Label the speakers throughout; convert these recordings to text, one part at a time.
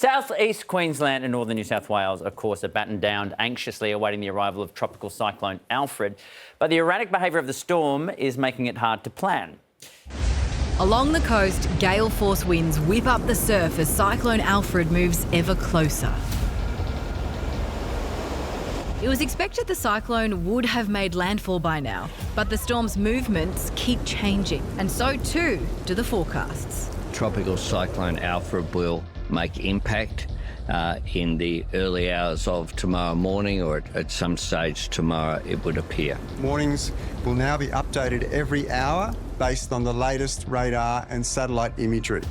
Speaker 1: South East Queensland and northern New South Wales, of course, are battened down, anxiously awaiting the arrival of tropical cyclone Alfred. But the erratic behaviour of the storm is making it hard to plan.
Speaker 2: Along the coast, gale force winds whip up the surf as Cyclone Alfred moves ever closer. It was expected the cyclone would have made landfall by now, but the storm's movements keep changing, and so too do the forecasts.
Speaker 3: Tropical Cyclone Alfred will make impact in the early hours of tomorrow morning, or at some stage tomorrow it would appear.
Speaker 4: Warnings will now be updated every hour based on the latest radar and satellite imagery.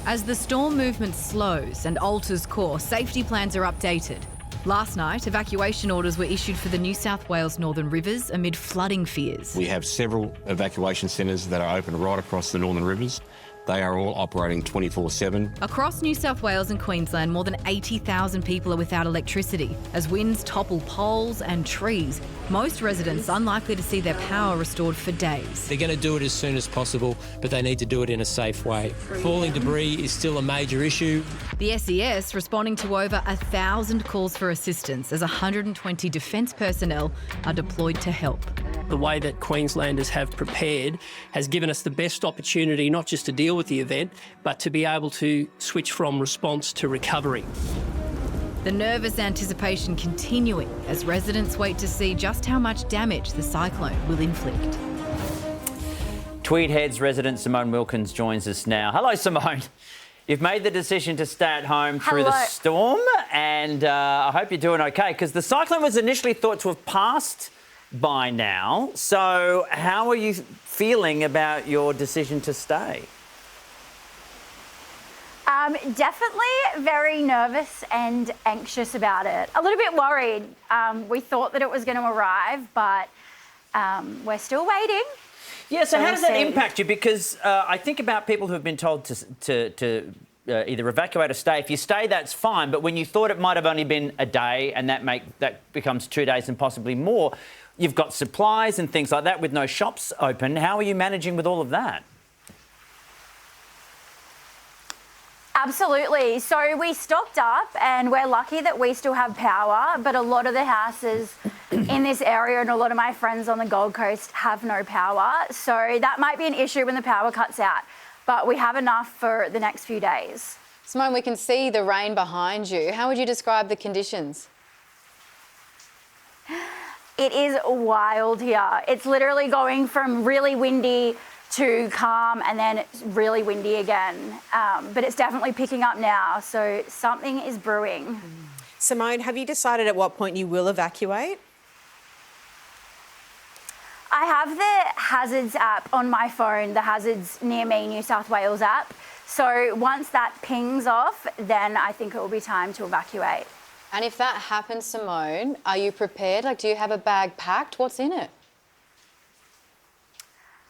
Speaker 2: As the storm movement slows and alters course, safety plans are updated. Last night, evacuation orders were issued for the New South Wales northern rivers amid flooding fears.
Speaker 5: We have several evacuation centres that are open right across the northern rivers. They are all operating 24/7.
Speaker 2: Across New South Wales and Queensland, more than 80,000 people are without electricity as winds topple poles and trees. Most residents unlikely to see their power restored for days.
Speaker 6: They're going to do it as soon as possible, but they need to do it in a safe way. Falling debris is still a major issue.
Speaker 2: The SES responding to over 1,000 calls for assistance as 120 defence personnel are deployed to help.
Speaker 7: The way that Queenslanders have prepared has given us the best opportunity not just to deal with the event, but to be able to switch from response to recovery.
Speaker 2: The nervous anticipation continuing as residents wait to see just how much damage the cyclone will inflict.
Speaker 1: Tweed Heads resident Simone Wilkins joins us now. Hello, Simone. You've made the decision to stay at home through the storm, and I hope you're doing okay, because the cyclone was initially thought to have passed by now. So how are you feeling about your decision to stay?
Speaker 8: Definitely very nervous and anxious about it. A little bit worried. We thought that it was going to arrive, but we're still waiting.
Speaker 1: Yeah, so how does that impact you? Because I think about people who have been told to either evacuate or stay. If you stay, that's fine. But when you thought it might have only been a day and that becomes 2 days and possibly more, you've got supplies and things like that with no shops open. How are you managing with all of that?
Speaker 8: Absolutely. So we stocked up and we're lucky that we still have power, but a lot of the houses in this area and a lot of my friends on the Gold Coast have no power. So that might be an issue when the power cuts out, but we have enough for the next few days.
Speaker 9: Simone, we can see the rain behind you. How would you describe the conditions?
Speaker 8: It is wild here. It's literally going from really windy to calm and then really windy again. But it's definitely picking up now, so something is brewing.
Speaker 10: Simone, have you decided at what point you will evacuate?
Speaker 8: I have the Hazards app on my phone, the Hazards Near Me New South Wales app. So once that pings off, then I think it will be time to evacuate.
Speaker 9: And if that happens, Simone, are you prepared? Like, do you have a bag packed? What's in it?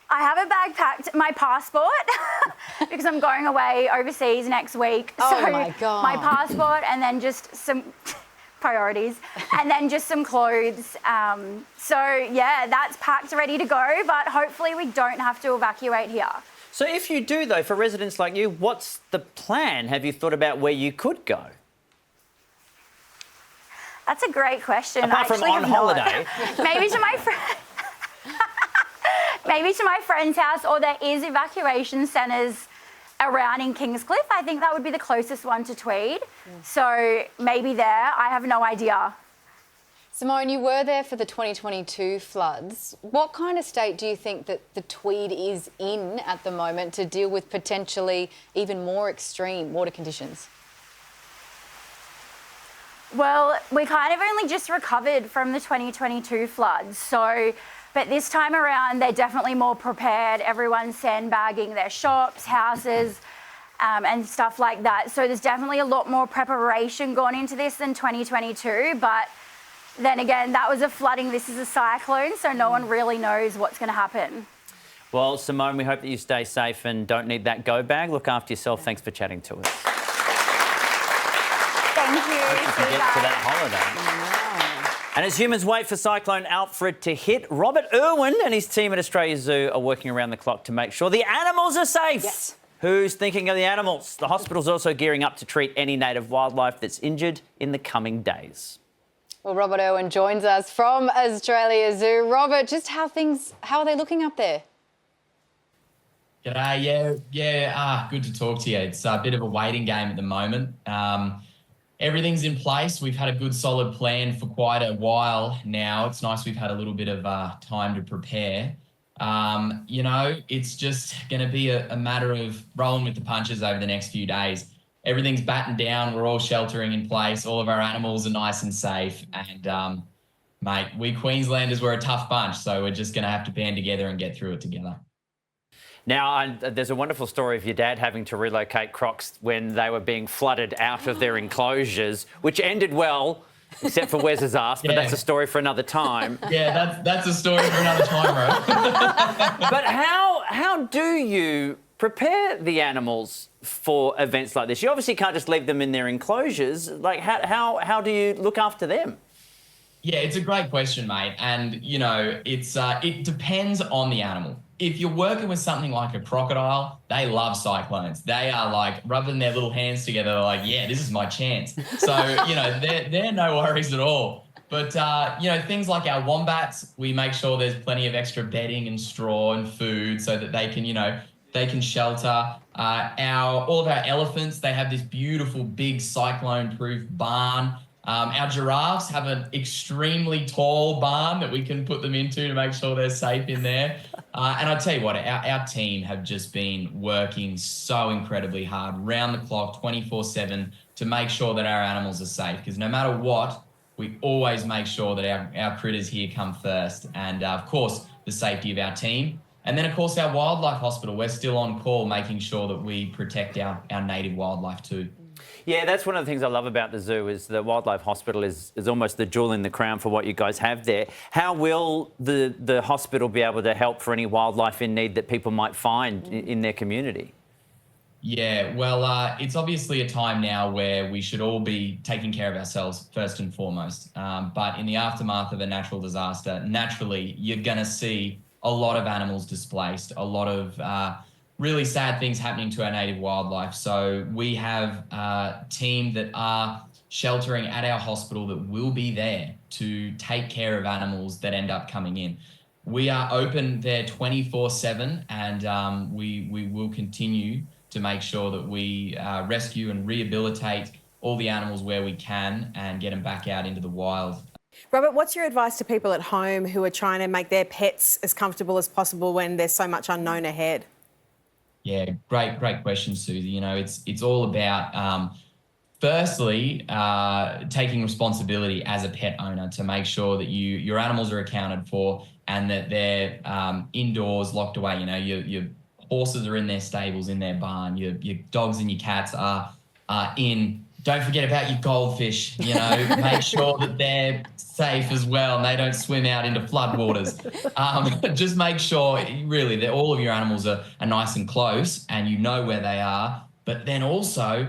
Speaker 8: I have a bag packed, my passport, because I'm going away overseas next week.
Speaker 9: Oh,
Speaker 8: so
Speaker 9: my God.
Speaker 8: My passport and then just some priorities and then just some clothes. So, yeah, that's packed, ready to go, but hopefully we don't have to evacuate here.
Speaker 1: So if you do, though, for residents like you, what's the plan? Have you thought about where you could go?
Speaker 8: That's a great question.
Speaker 1: Apart from on holiday.
Speaker 8: Maybe to my maybe to my friend's house, or there is evacuation centres around in Kingscliff. I think that would be the closest one to Tweed. So maybe there. I have no idea.
Speaker 9: Simone, you were there for the 2022 floods. What kind of state do you think that the Tweed is in at the moment to deal with potentially even more extreme water conditions?
Speaker 8: Well, we kind of only just recovered from the 2022 floods. But this time around, they're definitely more prepared. Everyone's sandbagging their shops, houses, and stuff like that. So there's definitely a lot more preparation gone into this than 2022. But then again, that was a flooding. This is a cyclone, so no one really knows what's going to happen.
Speaker 1: Well, Simone, we hope that you stay safe and don't need that go bag. Look after yourself. Thanks for chatting to us.
Speaker 8: Thank you.
Speaker 1: Get to that holiday. And as humans wait for Cyclone Alfred to hit, Robert Irwin and his team at Australia Zoo are working around the clock to make sure the animals are safe.
Speaker 10: Yes.
Speaker 1: Who's thinking of the animals? The hospital's also gearing up to treat any native wildlife that's injured in the coming days.
Speaker 9: Well, Robert Irwin joins us from Australia Zoo. Robert, just how are they looking up there?
Speaker 11: G'day, good to talk to you. It's a bit of a waiting game at the moment. Everything's in place. We've had a good solid plan for quite a while now. It's nice we've had a little bit of time to prepare. It's just going to be a matter of rolling with the punches over the next few days. Everything's battened down. We're all sheltering in place. All of our animals are nice and safe. And, mate, we Queenslanders, we're a tough bunch. So we're just going to have to band together and get through it together.
Speaker 1: Now, there's a wonderful story of your dad having to relocate crocs when they were being flooded out of their enclosures, which ended well, except for Wes's ass, but that's a story for another time.
Speaker 11: Yeah, that's a story for another time, bro.
Speaker 1: But how do you prepare the animals for events like this? You obviously can't just leave them in their enclosures. Like, how do you look after them?
Speaker 11: Yeah, it's a great question, mate. And, it depends on the animal. If you're working with something like a crocodile, they love cyclones. They are like rubbing their little hands together. They're like, yeah, this is my chance. So, they're no worries at all. But, things like our wombats, we make sure there's plenty of extra bedding and straw and food so that they can shelter. All of our elephants, they have this beautiful big cyclone-proof barn. Our giraffes have an extremely tall barn that we can put them into to make sure they're safe in there. And I'll tell you what, our team have just been working so incredibly hard, round the clock, 24/7, to make sure that our animals are safe. Because no matter what, we always make sure that our critters here come first. And, of course, the safety of our team. And then, of course, our wildlife hospital, we're still on call, making sure that we protect our native wildlife too.
Speaker 1: Yeah, that's one of the things I love about the zoo is the wildlife hospital is almost the jewel in the crown for what you guys have there. How will the hospital be able to help for any wildlife in need that people might find in their community?
Speaker 11: Yeah, well, it's obviously a time now where we should all be taking care of ourselves first and foremost. But in the aftermath of a natural disaster, naturally, you're going to see a lot of animals displaced, a lot of really sad things happening to our native wildlife. So we have a team that are sheltering at our hospital that will be there to take care of animals that end up coming in. We are open there 24/7, and we will continue to make sure that we rescue and rehabilitate all the animals where we can and get them back out into the wild.
Speaker 10: Robert, what's your advice to people at home who are trying to make their pets as comfortable as possible when there's so much unknown ahead?
Speaker 11: Yeah, great question, Susie. It's all about, firstly, taking responsibility as a pet owner to make sure that your animals are accounted for and that they're indoors, locked away. Your horses are in their stables, in their barn. Your dogs and your cats are in. Don't forget about your goldfish. Make sure that they're safe as well and they don't swim out into floodwaters. Just make sure, really, that all of your animals are nice and close and you know where they are. But then also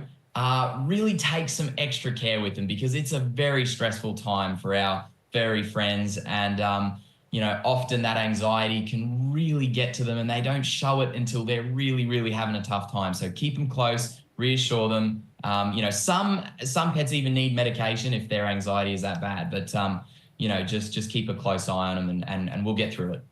Speaker 11: really take some extra care with them because it's a very stressful time for our furry friends. And, often that anxiety can really get to them and they don't show it until they're really, really having a tough time. So keep them close, reassure them. Some pets even need medication if their anxiety is that bad, but just keep a close eye on them and we'll get through it.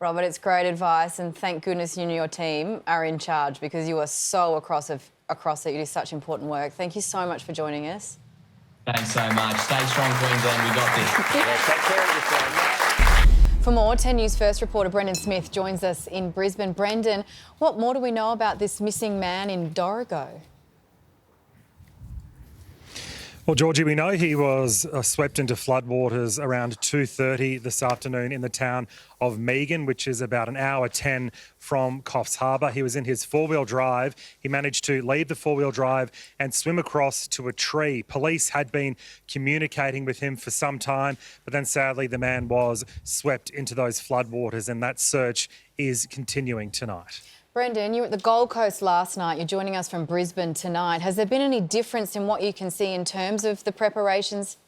Speaker 9: Robert, it's great advice, and thank goodness you and your team are in charge because you are so across it. You do such important work. Thank you so much for joining us.
Speaker 11: Thanks so much. Stay strong, Queensland. We got this.
Speaker 1: Yeah, take care of yourself.
Speaker 9: For more, 10 News First reporter Brendan Smith joins us in Brisbane. Brendan, what more do we know about this missing man in Dorrigo?
Speaker 12: Well, Georgie, we know he was swept into floodwaters around 2:30 this afternoon in the town of Megan, which is about an hour 10 from Coffs Harbour. He was in his four-wheel drive. He managed to leave the four-wheel drive and swim across to a tree. Police had been communicating with him for some time, but then sadly the man was swept into those floodwaters, and that search is continuing tonight.
Speaker 9: Brendan, you were at the Gold Coast last night. You're joining us from Brisbane tonight. Has there been any difference in what you can see in terms of the preparations?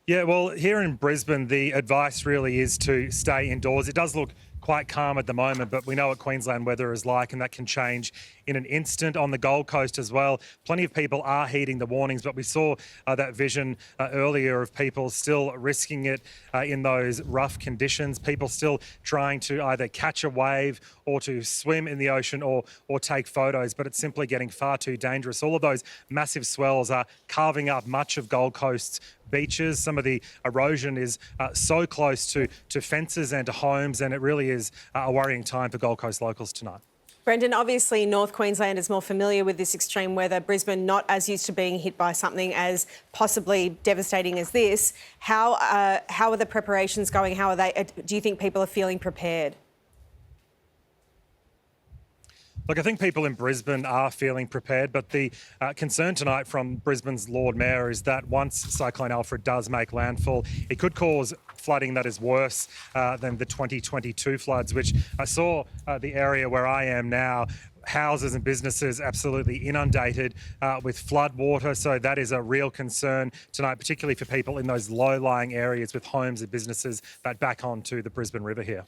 Speaker 9: Yeah, well, here in Brisbane, the advice really is to stay indoors. It does look
Speaker 12: quite calm at the moment, but we know what Queensland weather is like, and that can change in an instant. On the Gold Coast as well, plenty of people are heeding the warnings, but we saw that vision earlier of people still risking it in those rough conditions, people still trying to either catch a wave or to swim in the ocean or take photos, but it's simply getting far too dangerous. All of those massive swells are carving up much of Gold Coast's beaches. Some of the erosion is so close to fences and to homes, and it really is a worrying time for Gold Coast locals tonight.
Speaker 10: Brendan, obviously North Queensland is more familiar with this extreme weather. Brisbane not as used to being hit by something as possibly devastating as this. How are the preparations going? How are they? Do you think people are feeling prepared?
Speaker 12: Look, I think people in Brisbane are feeling prepared, but the concern tonight from Brisbane's Lord Mayor is that once Cyclone Alfred does make landfall, it could cause flooding that is worse than the 2022 floods, which I saw the area where I am now, houses and businesses absolutely inundated with flood water. So that is a real concern tonight, particularly for people in those low-lying areas with homes and businesses that back onto the Brisbane River here.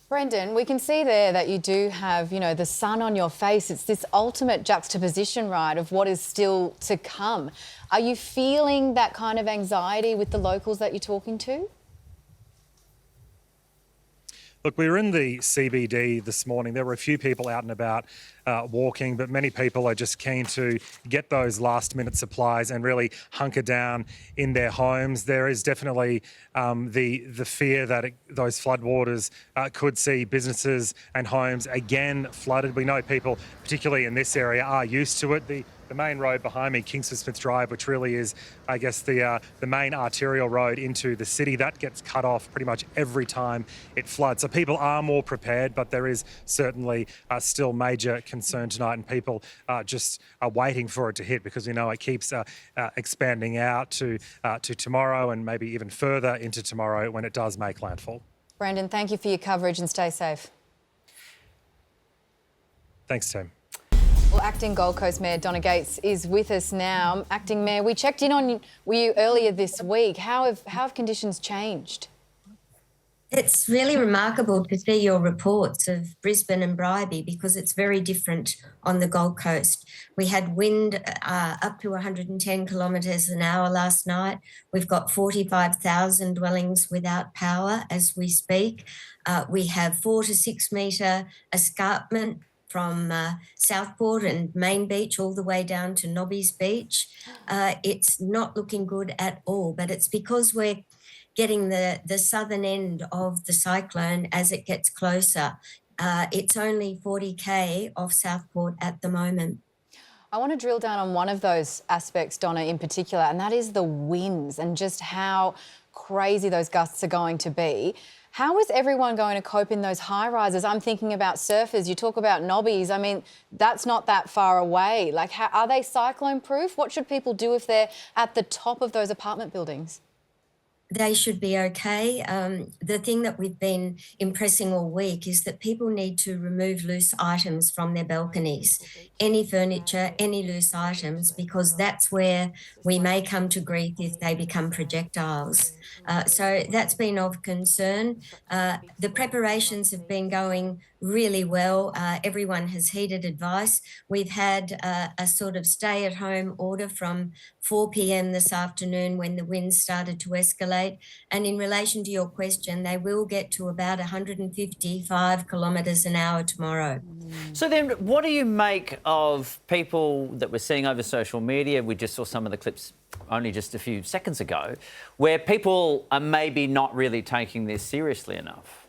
Speaker 9: Brendan, we can see there that you do have, the sun on your face. It's this ultimate juxtaposition, right, of what is still to come. Are you feeling that kind of anxiety with the locals that you're talking to?
Speaker 12: Look, we were in the CBD this morning. There were a few people out and about walking, but many people are just keen to get those last-minute supplies and really hunker down in their homes. There is definitely the fear that those floodwaters could see businesses and homes again flooded. We know people, particularly in this area, are used to it. The main road behind me, Kingsford Smith Drive, which really is, I guess, the main arterial road into the city, that gets cut off pretty much every time it floods. So people are more prepared, but there is certainly still major concern tonight, and people just are waiting for it to hit, because we know it keeps expanding out to tomorrow and maybe even further into tomorrow when it does make landfall.
Speaker 9: Brendan, thank you for your coverage and stay safe.
Speaker 12: Thanks, Tim.
Speaker 9: Well, Acting Gold Coast Mayor Donna Gates is with us now. Acting Mayor, we checked in on you earlier this week. How have conditions changed?
Speaker 13: It's really remarkable to see your reports of Brisbane and Bribie, because it's very different on the Gold Coast. We had wind up to 110 kilometres an hour last night. We've got 45,000 dwellings without power as we speak. We have 4 to 6 metre escarpment from Southport and Main Beach all the way down to Nobby's Beach. It's not looking good at all, but it's because we're getting the southern end of the cyclone as it gets closer. It's only 40k off Southport at the moment.
Speaker 9: I want to drill down on one of those aspects, Donna, in particular, and that is the winds and just how crazy those gusts are going to be. How is everyone going to cope in those high rises? I'm thinking about surfers. You talk about Nobbies. I mean, that's not that far away. Like, are they cyclone proof? What should people do if they're at the top of those apartment buildings?
Speaker 13: They should be okay. The thing that we've been impressing all week is that people need to remove loose items from their balconies, any furniture, any loose items, because that's where we may come to grief if they become projectiles. So that's been of concern. The preparations have been going really well. Everyone has heeded advice. We've had a sort of stay-at-home order from 4 p.m. this afternoon when the winds started to escalate. And in relation to your question, they will get to about 155 kilometres an hour tomorrow.
Speaker 1: So then what do you make of people that we're seeing over social media? We just saw some of the clips only just a few seconds ago, where people are maybe not really taking this seriously enough.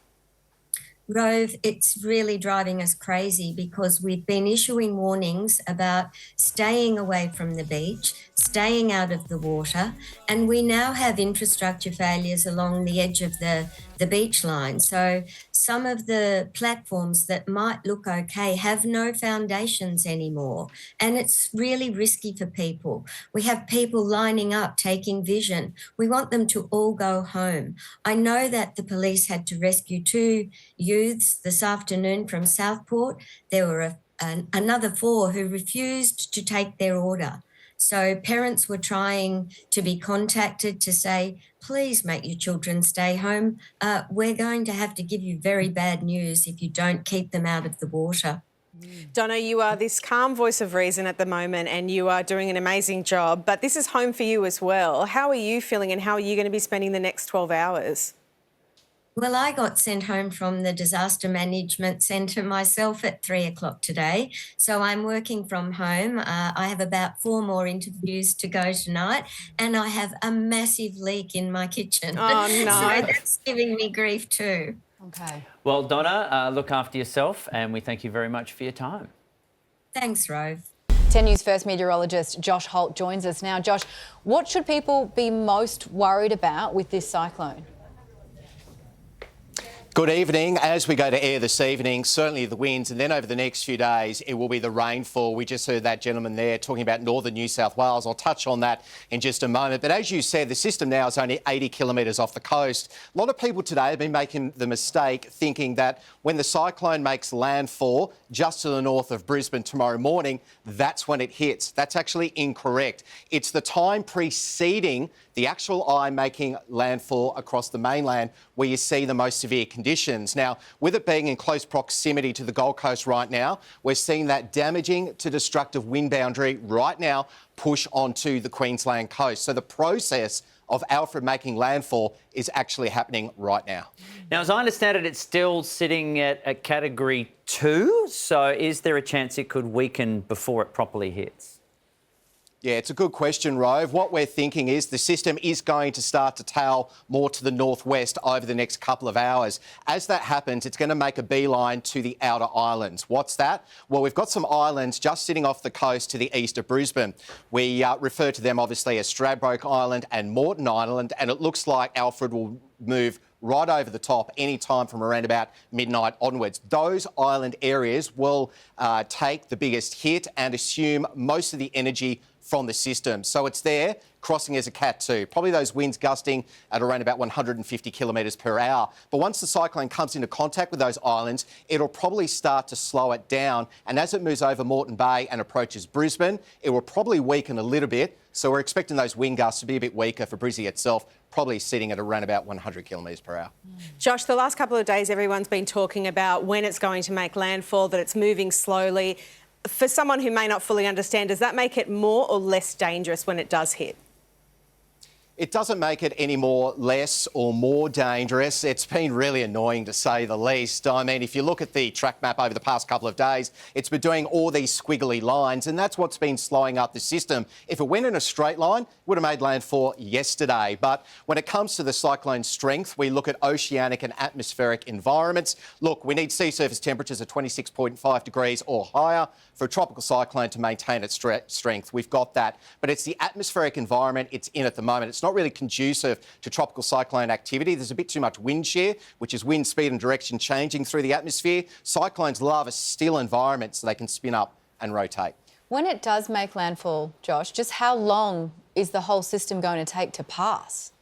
Speaker 13: Rove, it's really driving us crazy, because we've been issuing warnings about staying away from the beach, staying out of the water, and we now have infrastructure failures along the edge of the beach line. So some of the platforms that might look okay have no foundations anymore, and it's really risky for people. We have people lining up, taking vision. We want them to all go home. I know that the police had to rescue 2 youths this afternoon from Southport. There were another 4 who refused to take their order. So parents were trying to be contacted to say, please make your children stay home. We're going to have to give you very bad news if you don't keep them out of the water.
Speaker 10: Donna, you are this calm voice of reason at the moment and you are doing an amazing job, but this is home for you as well. How are you feeling and how are you going to be spending the next 12 hours?
Speaker 13: Well, I got sent home from the Disaster Management Centre myself at 3 o'clock today. So I'm working from home. I have about 4 more interviews to go tonight and I have a massive leak in my kitchen.
Speaker 10: Oh, no.
Speaker 13: So that's giving me grief too.
Speaker 9: Okay.
Speaker 1: Well, Donna, look after yourself and we thank you very much for your time.
Speaker 13: Thanks, Rove.
Speaker 9: 10 News First meteorologist Josh Holt joins us now. Josh, what should people be most worried about with this cyclone?
Speaker 14: Good evening. As we go to air this evening, certainly the winds, and then over the next few days, it will be the rainfall. We just heard that gentleman there talking about northern New South Wales. I'll touch on that in just a moment. But as you said, the system now is only 80 kilometres off the coast. A lot of people today have been making the mistake thinking that when the cyclone makes landfall just to the north of Brisbane tomorrow morning, that's when it hits. That's actually incorrect. It's the time preceding the actual eye making landfall across the mainland where you see the most severe conditions. Now, with it being in close proximity to the Gold Coast right now, we're seeing that damaging to destructive wind boundary right now push onto the Queensland coast. So the process of Alfred making landfall is actually happening right now.
Speaker 1: Now, as I understand it, it's still sitting at a Category 2. So is there a chance it could weaken before it properly hits?
Speaker 14: Yeah, it's a good question, Rove. What we're thinking is the system is going to start to tail more to the northwest over the next couple of hours. As that happens, it's going to make a beeline to the outer islands. What's that? Well, we've got some islands just sitting off the coast to the east of Brisbane. We refer to them obviously as Stradbroke Island and Moreton Island, and it looks like Alfred will move right over the top any time from around about midnight onwards. Those island areas will take the biggest hit and assume most of the energy from the system. So it's there, crossing as a Cat 2. Probably those winds gusting at around about 150 kilometres per hour. But once the cyclone comes into contact with those islands, it'll probably start to slow it down. And as it moves over Moreton Bay and approaches Brisbane, it will probably weaken a little bit. So we're expecting those wind gusts to be a bit weaker for Brizzy itself, probably sitting at around about 100 kilometres per hour.
Speaker 10: Josh, the last couple of days, everyone's been talking about when it's going to make landfall, that it's moving slowly. For someone who may not fully understand, does that make it more or less dangerous when it does hit?
Speaker 14: It doesn't make it any more less or more dangerous. It's been really annoying to say the least. I mean, if you look at the track map over the past couple of days, it's been doing all these squiggly lines and that's what's been slowing up the system. If it went in a straight line, it would have made landfall yesterday. But when it comes to the cyclone's strength, we look at oceanic and atmospheric environments. Look, we need sea surface temperatures of 26.5 degrees or higher for a tropical cyclone to maintain its strength. We've got that. But it's the atmospheric environment it's in at the moment. It's not really conducive to tropical cyclone activity. There's a bit too much wind shear, which is wind speed and direction changing through the atmosphere. Cyclones love a still environment so they can spin up and rotate.
Speaker 9: When it does make landfall, Josh, just how long is the whole system going to take to pass?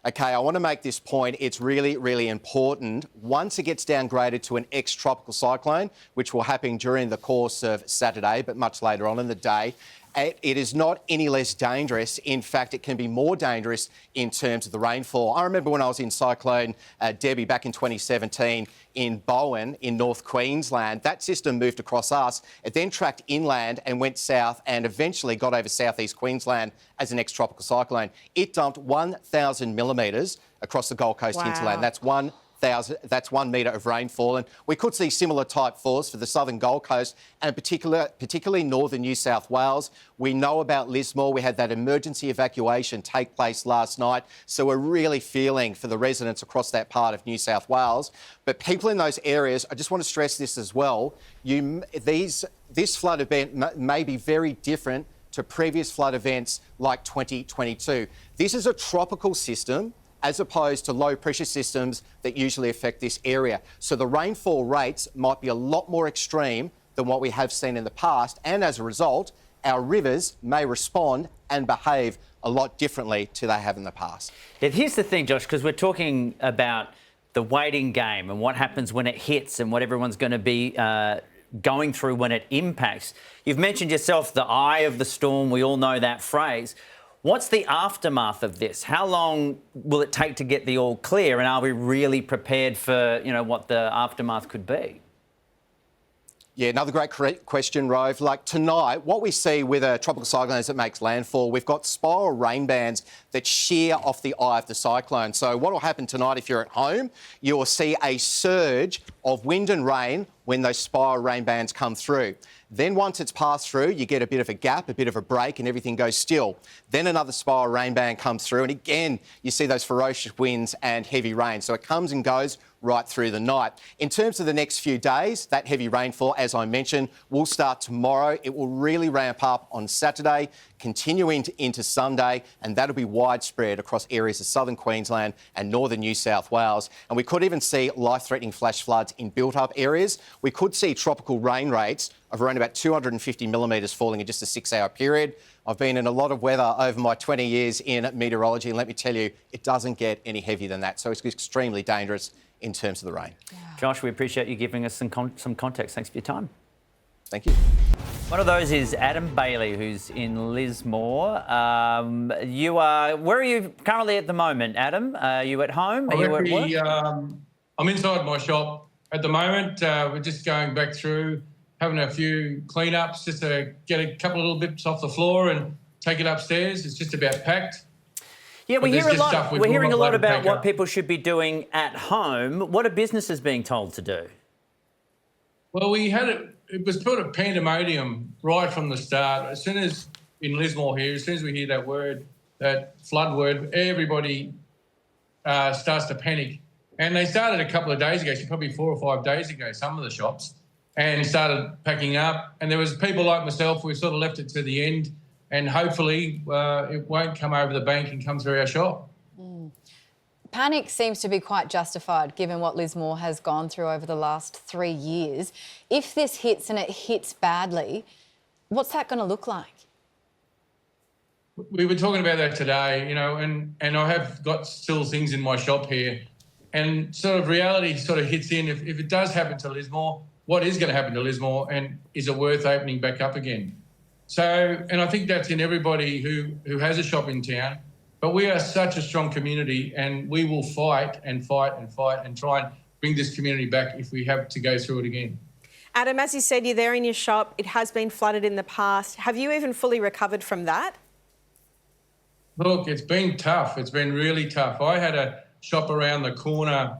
Speaker 14: OK, I want to make this point. It's really, really important. Once it gets downgraded to an ex-tropical cyclone, which will happen during the course of Saturday, but much later on in the day, it is not any less dangerous. In fact, it can be more dangerous in terms of the rainfall. I remember when I was in Cyclone Debbie back in 2017 in Bowen in North Queensland. That system moved across us. It then tracked inland and went south and eventually got over southeast Queensland as an ex-tropical cyclone. It dumped 1,000 millimetres across the Gold Coast hinterland. That's 1 metre of rainfall, and we could see similar type falls for the southern Gold Coast and particularly northern New South Wales. We know about Lismore. We had that emergency evacuation take place last night, so we're really feeling for the residents across that part of New South Wales. But people in those areas, I just want to stress this as well, this flood event may be very different to previous flood events like 2022. This is a tropical system as opposed to low pressure systems that usually affect this area. So the rainfall rates might be a lot more extreme than what we have seen in the past. And as a result, our rivers may respond and behave a lot differently to they have in the past.
Speaker 1: Yeah, here's the thing, Josh, because we're talking about the waiting game and what happens when it hits and what everyone's going to be going through when it impacts. You've mentioned yourself the eye of the storm. We all know that phrase. What's the aftermath of this? How long will it take to get the all clear? And are we really prepared for, what the aftermath could be?
Speaker 14: Yeah, another great question, Rove. Like tonight, what we see with a tropical cyclone as it makes landfall, we've got spiral rain bands that shear off the eye of the cyclone. So what will happen tonight if you're at home, you will see a surge of wind and rain when those spiral rain bands come through. Then once it's passed through, you get a bit of a gap, a bit of a break, and everything goes still. Then another spiral rain band comes through, and again, you see those ferocious winds and heavy rain. So it comes and goes right through the night. In terms of the next few days, that heavy rainfall, as I mentioned, will start tomorrow. It will really ramp up on Saturday, continue into Sunday, and that'll be widespread across areas of southern Queensland and northern New South Wales. And we could even see life-threatening flash floods in built-up areas. We could see tropical rain rates of around about 250 millimetres falling in just a 6-hour period. I've been in a lot of weather over my 20 years in meteorology, and let me tell you, it doesn't get any heavier than that. So it's extremely dangerous in terms of the rain. Yeah.
Speaker 1: Josh, we appreciate you giving us some context. Thanks for your time.
Speaker 14: Thank you.
Speaker 1: One of those is Adam Bailey, who's in Lismore. Where are you currently at the moment, Adam? Are you at home? Are you at work?
Speaker 15: I'm inside my shop at the moment. We're just going back through, having a few cleanups just to get a couple of little bits off the floor and take it upstairs. It's just about packed.
Speaker 1: Yeah, we're hearing a lot about what people should be doing at home. What are businesses being told to do?
Speaker 15: Well, it was sort of pandemonium right from the start. As soon as, in Lismore here, as soon as we hear that word, that flood word, everybody starts to panic. And they started a couple of days ago, probably 4 or 5 days ago, some of the shops, and started packing up. And there was people like myself, we sort of left it to the end, and hopefully it won't come over the bank and come through our shop.
Speaker 9: Panic seems to be quite justified given what Lismore has gone through over the last 3 years. If this hits and it hits badly, what's that going to look like?
Speaker 15: We were talking about that today, and I have got still things in my shop here, and sort of reality sort of hits in. If it does happen to Lismore, what is going to happen to Lismore, and is it worth opening back up again? So, and I think that's in everybody who has a shop in town. But we are such a strong community, and we will fight and fight and fight and try and bring this community back if we have to go through it again.
Speaker 10: Adam, as you said, you're there in your shop. It has been flooded in the past. Have you even fully recovered from that?
Speaker 15: Look, it's been tough. It's been really tough. I had a shop around the corner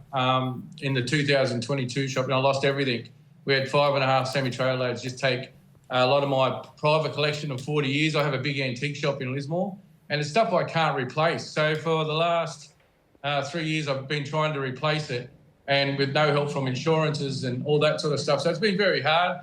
Speaker 15: in the 2022 shop, and I lost everything. We had 5.5 semi-trailer loads just take a lot of my private collection of 40 years. I have a big antique shop in Lismore, and it's stuff I can't replace. So for the last 3 years, I've been trying to replace it, and with no help from insurances and all that sort of stuff. So it's been very hard.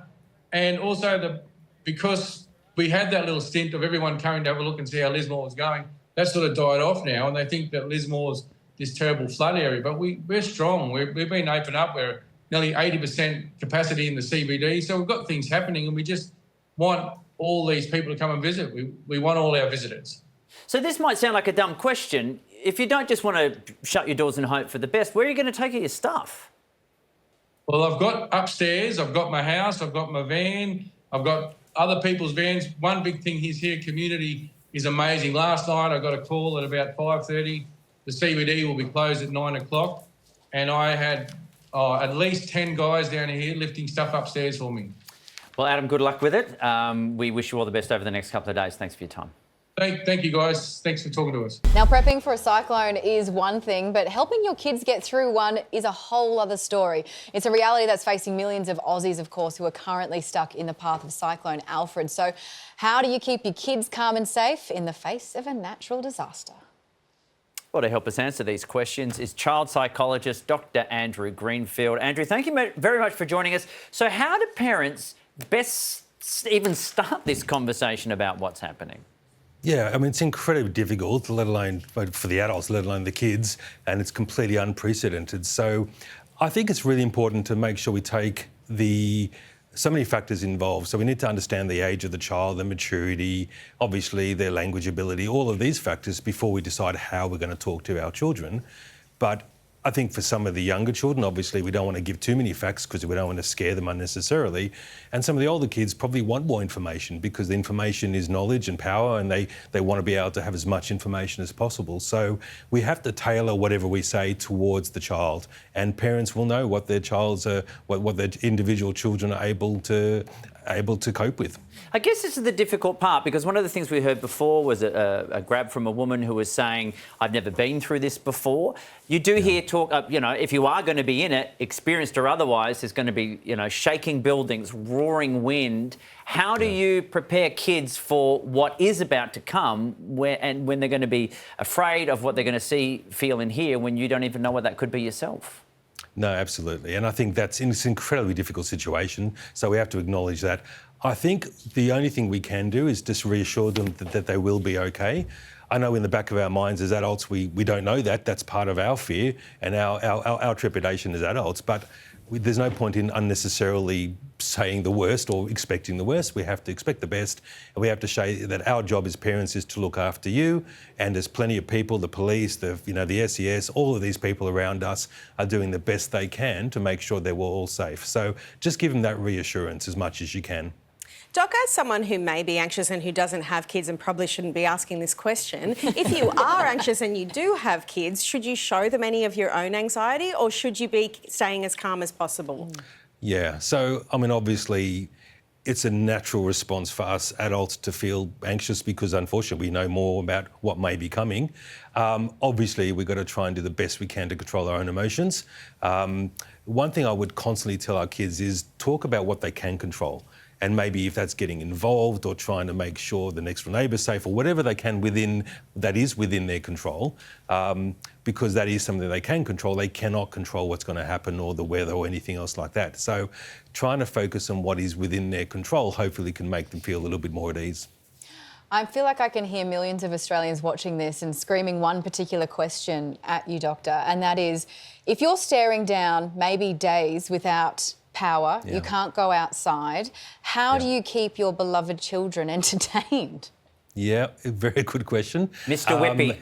Speaker 15: And also because we had that little stint of everyone coming to have a look and see how Lismore was going, that sort of died off now, and they think that Lismore's this terrible flood area. But we're strong. We've been open up. We're nearly 80% capacity in the CBD. So we've got things happening, and we just want all these people to come and visit. We want all our visitors.
Speaker 1: So this might sound like a dumb question. If you don't just want to shut your doors and hope for the best, where are you going to take your stuff?
Speaker 15: Well, I've got upstairs, I've got my house, I've got my van, I've got other people's vans. One big thing is here, community is amazing. Last night I got a call at about 5:30. The CBD will be closed at 9 o'clock. And I had at least 10 guys down here lifting stuff upstairs for me.
Speaker 1: Well, Adam, good luck with it. We wish you all the best over the next couple of days. Thanks for your time.
Speaker 15: Thank you, guys. Thanks for talking to us.
Speaker 9: Now, prepping for a cyclone is one thing, but helping your kids get through one is a whole other story. It's a reality that's facing millions of Aussies, of course, who are currently stuck in the path of Cyclone Alfred. So how do you keep your kids calm and safe in the face of a natural disaster?
Speaker 1: Well, to help us answer these questions is child psychologist Dr. Andrew Greenfield. Andrew, thank you very much for joining us. So how do parents best even start this conversation about what's happening?
Speaker 16: Yeah, I mean, it's incredibly difficult, let alone for the adults, let alone the kids, and it's completely unprecedented. So I think it's really important to make sure we take so many factors involved. So we need to understand the age of the child, their maturity, obviously their language ability, all of these factors before we decide how we're going to talk to our children. But I think for some of the younger children, obviously, we don't want to give too many facts because we don't want to scare them unnecessarily. And some of the older kids probably want more information because the information is knowledge and power, and they want to be able to have as much information as possible. So we have to tailor whatever we say towards the child, and parents will know what their child's what their individual children are able to cope with.
Speaker 1: I guess this is the difficult part, because one of the things we heard before was a grab from a woman who was saying, I've never been through this before. You do hear talk, if you are going to be in it, experienced or otherwise, there's going to be, shaking buildings, roaring wind. How do you prepare kids for what is about to come when they're going to be afraid of what they're going to see, feel and hear when you don't even know what that could be yourself?
Speaker 16: No, absolutely. And I think it's an incredibly difficult situation, so we have to acknowledge that. I think the only thing we can do is just reassure them that they will be okay. I know in the back of our minds as adults, we don't know that. That's part of our fear and our trepidation as adults. But there's no point in unnecessarily saying the worst or expecting the worst. We have to expect the best, and we have to show that our job as parents is to look after you. And there's plenty of people, the police, the SES, all of these people around us are doing the best they can to make sure that we're all safe. So just give them that reassurance as much as you can.
Speaker 10: Doc, as someone who may be anxious and who doesn't have kids and probably shouldn't be asking this question, if you are anxious and you do have kids, should you show them any of your own anxiety, or should you be staying as calm as possible?
Speaker 16: Yeah, so, obviously, it's a natural response for us adults to feel anxious because, unfortunately, we know more about what may be coming. Obviously, we've got to try and do the best we can to control our own emotions. One thing I would constantly tell our kids is talk about what they can control. And maybe if that's getting involved or trying to make sure the next door neighbour's safe or whatever they can within their control, because that is something they can control. They cannot control what's going to happen or the weather or anything else like that. So trying to focus on what is within their control hopefully can make them feel a little bit more at ease.
Speaker 9: I feel like I can hear millions of Australians watching this and screaming one particular question at you, Doctor, and that is, if you're staring down maybe days without power, you can't go outside, how do you keep your beloved children entertained?
Speaker 16: Yeah, a very good question.
Speaker 1: Mr. Whippy.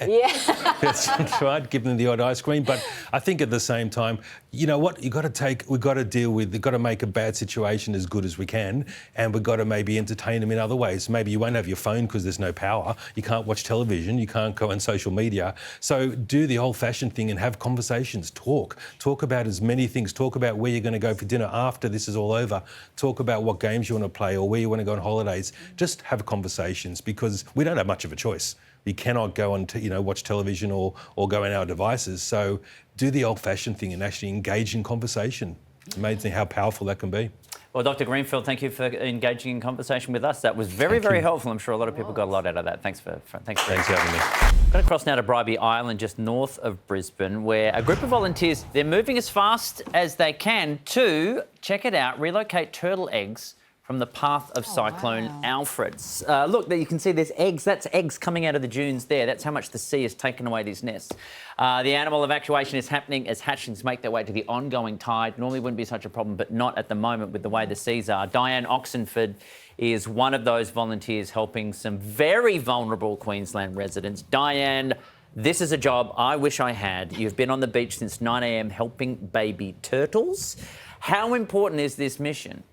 Speaker 16: That's right, give them the odd ice cream. But I think at the same time, you know what, we've got to make a bad situation as good as we can, and we've got to maybe entertain them in other ways. Maybe you won't have your phone because there's no power. You can't watch television. You can't go on social media. So do the old-fashioned thing and have conversations. Talk about as many things. Talk about where you're going to go for dinner after this is all over. Talk about what games you want to play or where you want to go on holidays. Just have conversations, because we don't have much of a choice. We cannot go on to, watch television or go on our devices. So do the old-fashioned thing and actually engage in conversation. It's amazing how powerful that can be.
Speaker 1: Well, Dr. Greenfield, thank you for engaging in conversation with us. That was very, very helpful. I'm sure a lot of people got a lot out of that. Thanks for
Speaker 16: having me.
Speaker 1: I'm going to cross now to Bribie Island, just north of Brisbane, where a group of volunteers, they're moving as fast as they can to, check it out, relocate turtle eggs from the path of Cyclone Alfred. Look, you can see there's eggs. That's eggs coming out of the dunes there. That's how much the sea has taken away these nests. The animal evacuation is happening as hatchlings make their way to the ongoing tide. Normally wouldn't be such a problem, but not at the moment with the way the seas are. Diane Oxenford is one of those volunteers helping some very vulnerable Queensland residents. Diane, this is a job I wish I had. You've been on the beach since 9 a.m. helping baby turtles. How important is this mission?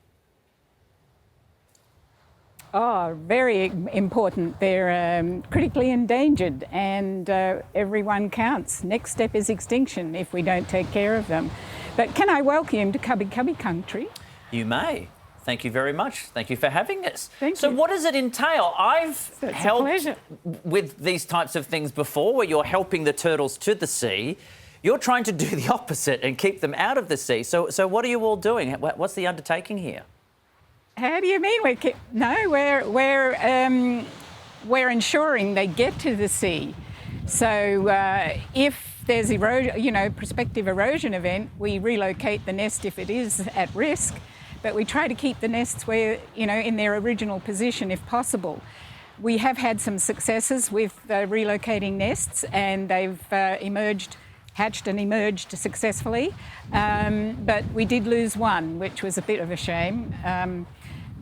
Speaker 17: Oh, very important. They're critically endangered, and everyone counts. Next step is extinction if we don't take care of them. But can I welcome you to Cubby Cubby country?
Speaker 1: You may. Thank you very much. Thank you for having us.
Speaker 17: Thank
Speaker 1: you.
Speaker 17: you.
Speaker 1: What does it entail? I've helped with these types of things before, where you're helping the turtles to the sea. You're trying to do the opposite and keep them out of the sea. So what are you all doing? What's the undertaking here?
Speaker 17: How do you mean? We're ensuring they get to the sea. So if there's prospective erosion event, we relocate the nest if it is at risk, but we try to keep the nests where, in their original position if possible. We have had some successes with relocating nests, and they've hatched and emerged successfully, but we did lose one, which was a bit of a shame.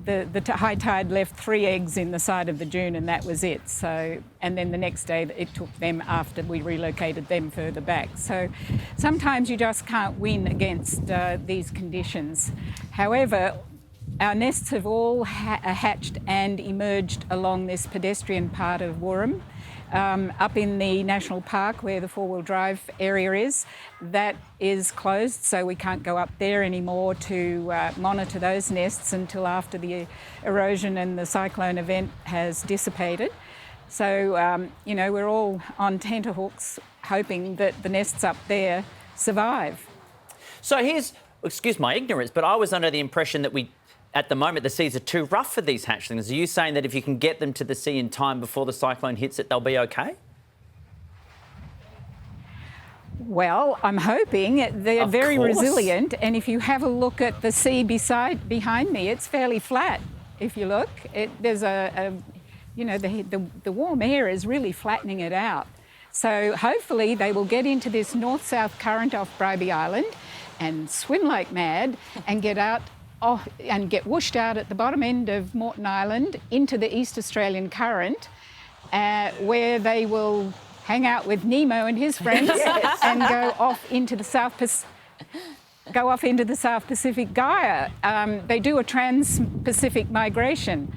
Speaker 17: high tide left 3 eggs in the side of the dune, and that was it. So, and then the next day it took them after we relocated them further back. So sometimes you just can't win against these conditions. However, our nests have all hatched and emerged along this pedestrian part of Wurrum. Up in the national park where the four-wheel drive area is, that is closed, so we can't go up there anymore to monitor those nests until after the erosion and the cyclone event has dissipated. So, you know, we're all on tenterhooks hoping that the nests up there survive.
Speaker 1: So here's, excuse my ignorance, but I was under the impression that at the moment, the seas are too rough for these hatchlings. Are you saying that if you can get them to the sea in time before the cyclone hits it, they'll be okay?
Speaker 17: Well, I'm hoping. They're very resilient, and if you have a look at the sea behind me, it's fairly flat. If you look, there's you know, the warm air is really flattening it out. So hopefully they will get into this north-south current off Bribie Island and swim like mad and get out and get whooshed out at the bottom end of Moreton Island into the East Australian current, where they will hang out with Nemo and his friends and go off into the South Pacific Gaia. They do a trans-Pacific migration.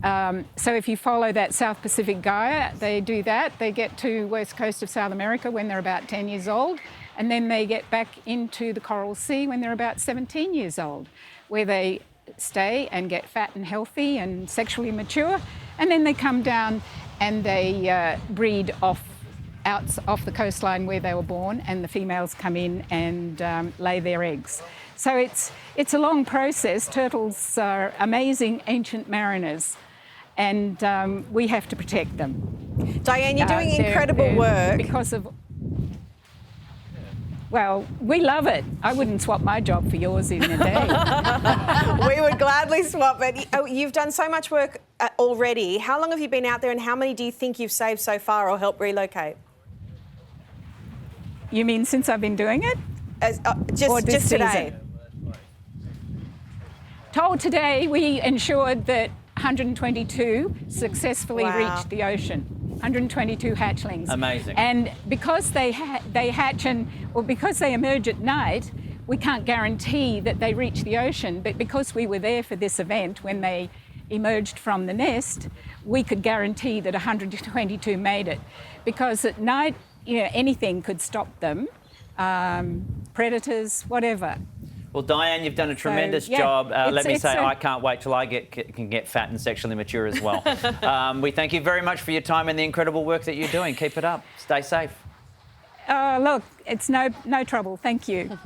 Speaker 17: So if you follow that South Pacific Gaia, they do that. They get to west coast of South America when they're about 10 years old, and then they get back into the Coral Sea when they're about 17 years old, where they stay and get fat and healthy and sexually mature, and then they come down and they breed off the coastline where they were born, and the females come in and lay their eggs. So it's a long process. Turtles are amazing ancient mariners, and we have to protect them.
Speaker 10: Diane, you're doing incredible work.
Speaker 17: Because of... Well, we love it. I wouldn't swap my job for yours in a day.
Speaker 10: We would gladly swap it. You've done so much work already. How long have you been out there, and how many do you think you've saved so far or helped relocate?
Speaker 17: You mean since I've been doing it?
Speaker 10: Just today.
Speaker 17: Today we ensured that 122 successfully reached the ocean. 122 hatchlings.
Speaker 1: Amazing.
Speaker 17: And because they hatch because they emerge at night, we can't guarantee that they reach the ocean. But because we were there for this event when they emerged from the nest, we could guarantee that 122 made it. Because at night, you know, anything could stop them, predators, whatever.
Speaker 1: Well, Diane, you've done a tremendous job. Let me say, I can't wait till I can get fat and sexually mature as well. We thank you very much for your time and the incredible work that you're doing. Keep it up. Stay safe.
Speaker 17: Look, it's no trouble. Thank you.